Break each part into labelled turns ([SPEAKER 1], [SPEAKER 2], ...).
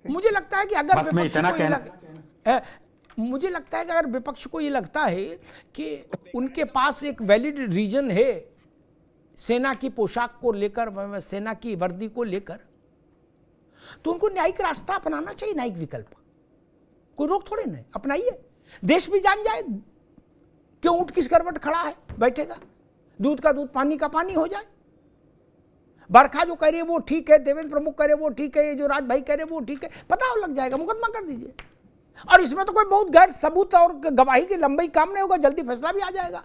[SPEAKER 1] मुझे लगता है कि अगर मुझे लगता है कि अगर विपक्ष को ये लगता है कि उनके पास एक वैलिड रीजन है सेना की पोशाक को लेकर, सेना की वर्दी को लेकर, तो उनको न्यायिक रास्ता अपनाना चाहिए, न्यायिक विकल्प। कोई रोक थोड़े नहीं, अपनाइए। देश भी जान जाए कि ऊंट किस करवट खड़ा है, बैठेगा, दूध का दूध पानी का पानी हो जाए। बरखा जो कह रही है वो ठीक है, देवेंद्र प्रमुख कह रहे वो ठीक है, ये जो राज भाई कह रहे वो ठीक है, पता हो लग जाएगा, मुकदमा कर दीजिए। और इसमें तो कोई बहुत गैर सबूत और गवाही की लंबाई काम नहीं होगा, जल्दी फैसला भी आ जाएगा।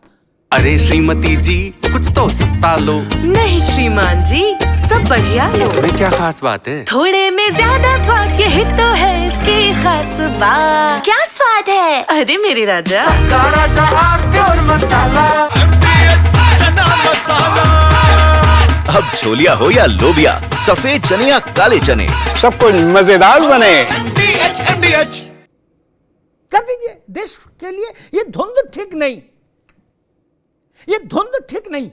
[SPEAKER 2] अरे श्रीमती जी कुछ तो सस्ता लो।
[SPEAKER 3] नहीं श्रीमान जी, सब बढ़िया लो।
[SPEAKER 2] इसमें क्या खास बात है?
[SPEAKER 3] थोड़े में ज्यादा स्वाद, यही तो है इसकी खास बात। क्या स्वाद है? अरे मेरे राजा,
[SPEAKER 2] सबका राजा और प्योर मसाला।
[SPEAKER 4] अब छोलिया हो या लोबिया, सफेद चने या काले चने,
[SPEAKER 5] सबको मजेदार बने।
[SPEAKER 1] कर दीजिए देश के लिए। ये धुंध ठीक नहीं, ये धुंध ठीक नहीं।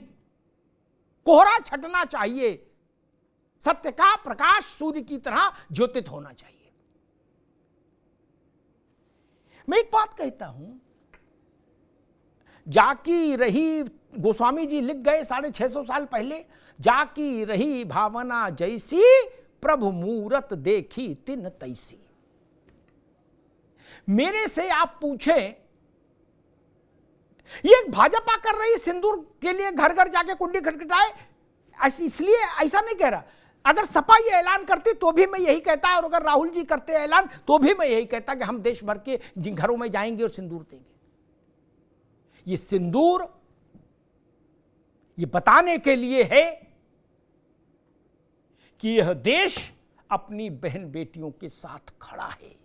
[SPEAKER 1] कोहरा छटना चाहिए, सत्य का प्रकाश सूर्य की तरह ज्योतित होना चाहिए। मैं एक बात कहता हूं, जाकी रही, गोस्वामी जी लिख गए 650 साल पहले, जाकी रही भावना जैसी, प्रभु मूरत देखी तिन तैसी। मेरे से आप पूछें, ये भाजपा कर रही सिंदूर के लिए घर घर जाके कुंडी खटखटाए, इसलिए ऐसा नहीं कह रहा। अगर सपा ये ऐलान करती तो भी मैं यही कहता, और अगर राहुल जी करते ऐलान तो भी मैं यही कहता कि हम देश भर के जिन घरों में जाएंगे और सिंदूर देंगे। ये सिंदूर ये बताने के लिए है कि यह देश अपनी बहन बेटियों के साथ खड़ा है।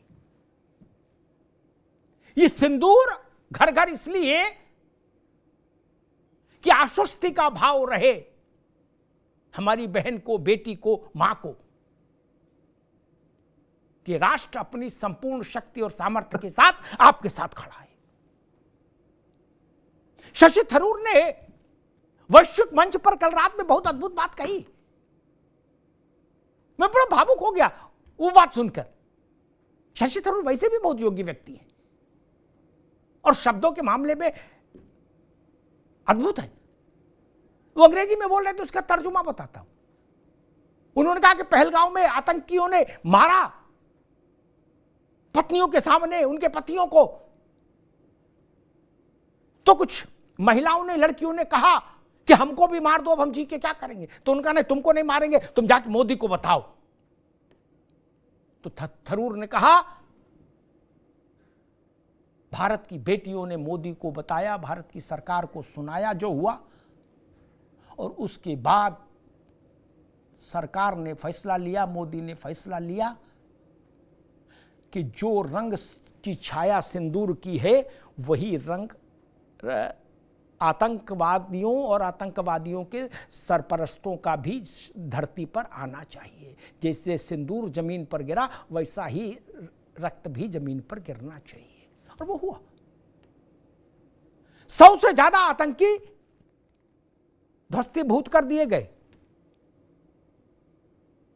[SPEAKER 1] ये सिंदूर घर घर इसलिए कि आश्वस्ति का भाव रहे हमारी बहन को, बेटी को, मां को, कि राष्ट्र अपनी संपूर्ण शक्ति और सामर्थ्य के साथ आपके साथ खड़ा है। शशि थरूर ने वैश्विक मंच पर कल रात में बहुत अद्भुत बात कही, मैं बड़ा भावुक हो गया वो बात सुनकर। शशि थरूर वैसे भी बहुत योग्य व्यक्ति हैं और शब्दों के मामले में अद्भुत है। वो अंग्रेजी में बोल रहे थे, उसका तर्जुमा बताता हूं। उन्होंने कहा कि पहलगांव में आतंकियों ने मारा पत्नियों के सामने उनके पतियों को, तो कुछ महिलाओं ने, लड़कियों ने कहा कि हमको भी मार दो, अब हम जी के क्या करेंगे। तो उनका नहीं, तुमको नहीं मारेंगे, तुम जाके मोदी को बताओ। तो थरूर ने कहा भारत की बेटियों ने मोदी को बताया, भारत की सरकार को सुनाया जो हुआ, और उसके बाद सरकार ने फैसला लिया, मोदी ने फैसला लिया कि जो रंग की छाया सिंदूर की है वही रंग आतंकवादियों और आतंकवादियों के सरपरस्तों का भी धरती पर आना चाहिए। जैसे सिंदूर जमीन पर गिरा वैसा ही रक्त भी जमीन पर गिरना चाहिए, और वो हुआ। 100 से ज्यादा आतंकी ध्वस्तीभूत कर दिए गए।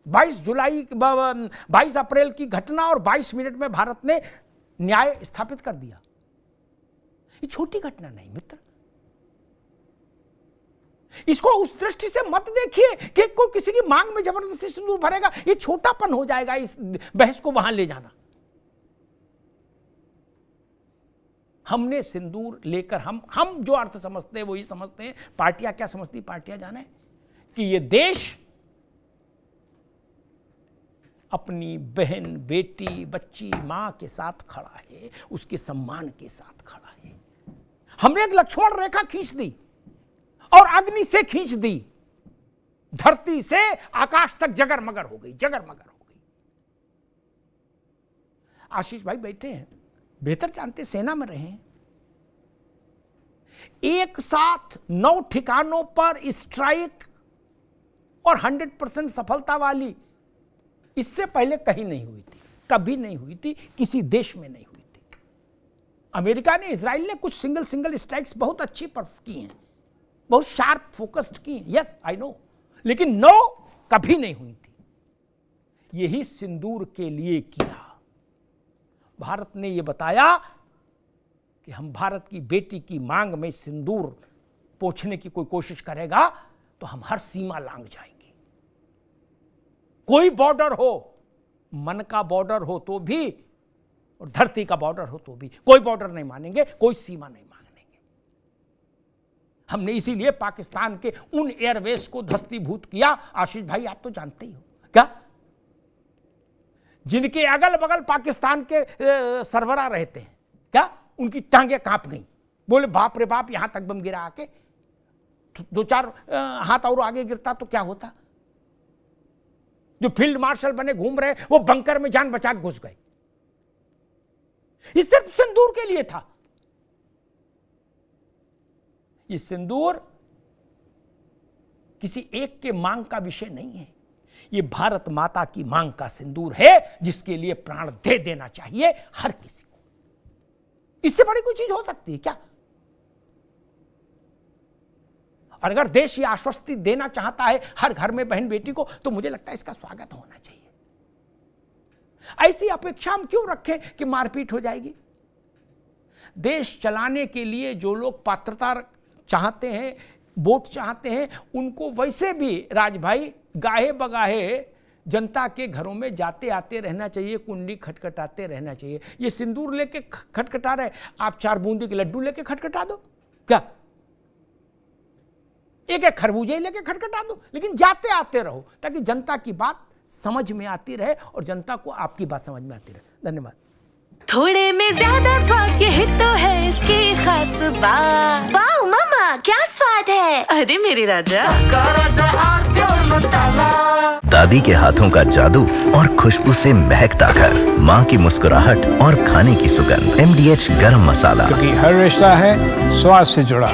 [SPEAKER 1] 22 अप्रैल की घटना और 22 मिनट में भारत ने न्याय स्थापित कर दिया। ये छोटी घटना नहीं मित्र, इसको उस दृष्टि से मत देखिए कि कोई किसी की मांग में जबरदस्ती सिंदूर भरेगा, ये छोटापन हो जाएगा इस बहस को वहां ले जाना। हमने सिंदूर लेकर हम जो अर्थ समझते हैं वही समझते हैं। पार्टियां क्या समझती, पार्टियां जाने कि ये देश अपनी बहन, बेटी, बच्ची, मां के साथ खड़ा है, उसके सम्मान के साथ खड़ा है। हमने एक लक्ष्मण रेखा खींच दी और अग्नि से खींच दी, धरती से आकाश तक जगरमगर हो गई, जगरमगर हो गई। आशीष भाई बैठे हैं, बेहतर जानते, सेना में रहे हैं। एक साथ 9 ठिकानों पर स्ट्राइक और 100% सफलता वाली इससे पहले कहीं नहीं हुई थी, कभी नहीं हुई थी, किसी देश में नहीं हुई थी। अमेरिका ने, इजराइल ने कुछ सिंगल स्ट्राइक्स बहुत अच्छी की हैं, बहुत शार्प फोकस्ड की, यस आई नो, लेकिन 9 कभी नहीं हुई थी। यही सिंदूर के लिए किया। भारत ने यह बताया कि हम भारत की बेटी की मांग में सिंदूर पोंछने की कोई कोशिश करेगा तो हम हर सीमा लांघ जाएंगे। कोई बॉर्डर हो, मन का बॉर्डर हो तो भी और धरती का बॉर्डर हो तो भी कोई बॉर्डर नहीं मानेंगे, कोई सीमा नहीं मानेंगे। हमने इसीलिए पाकिस्तान के उन एयरवेज को ध्वस्तीभूत किया। आशीष भाई आप तो जानते ही हो क्या, जिनके अगल बगल पाकिस्तान के सरवरा रहते हैं, क्या उनकी टांगे कांप गई, बोले बाप रे बाप, यहां तक बम गिरा आके, दो चार हाथ और आगे गिरता तो क्या होता। जो फील्ड मार्शल बने घूम रहे वो बंकर में जान बचा के घुस गए। ये सिर्फ सिंदूर के लिए था। ये सिंदूर किसी एक के मांग का विषय नहीं है, ये भारत माता की मांग का सिंदूर है, जिसके लिए प्राण दे देना चाहिए हर किसी को। इससे बड़ी कोई चीज हो सकती है क्या? और अगर देश ये आश्वस्ति देना चाहता है हर घर में बहन बेटी को, तो मुझे लगता है इसका स्वागत होना चाहिए। ऐसी अपेक्षा हम क्यों रखें कि मारपीट हो जाएगी? देश चलाने के लिए जो लोग पात्रता चाहते हैं, वोट चाहते हैं, उनको वैसे भी राज भाई गाहे बगाहे जनता के घरों में जाते आते रहना चाहिए, कुंडी खटखटाते रहना चाहिए। ये सिंदूर लेके खटखटा रहे, आप 4 बूंदी के लड्डू लेके खटखटा दो, क्या एक एक खरबूजे लेके खटखटा दो, लेकिन जाते आते रहो ताकि जनता की बात समझ में आती रहे और जनता को आपकी बात समझ में आती रहे। धन्यवाद।
[SPEAKER 3] थोड़े में ज्यादा स्वाद, यही तो है इसकी खास बात। वाओ मामा क्या स्वाद है, अरे मेरे राजा।
[SPEAKER 2] राजा आरती और मसाला।
[SPEAKER 4] दादी के हाथों का जादू और खुशबू से महकता घर, माँ की मुस्कुराहट और खाने की सुगंध। MDH गरम मसाला,
[SPEAKER 5] क्योंकि हर रिश्ता है स्वाद से जुड़ा।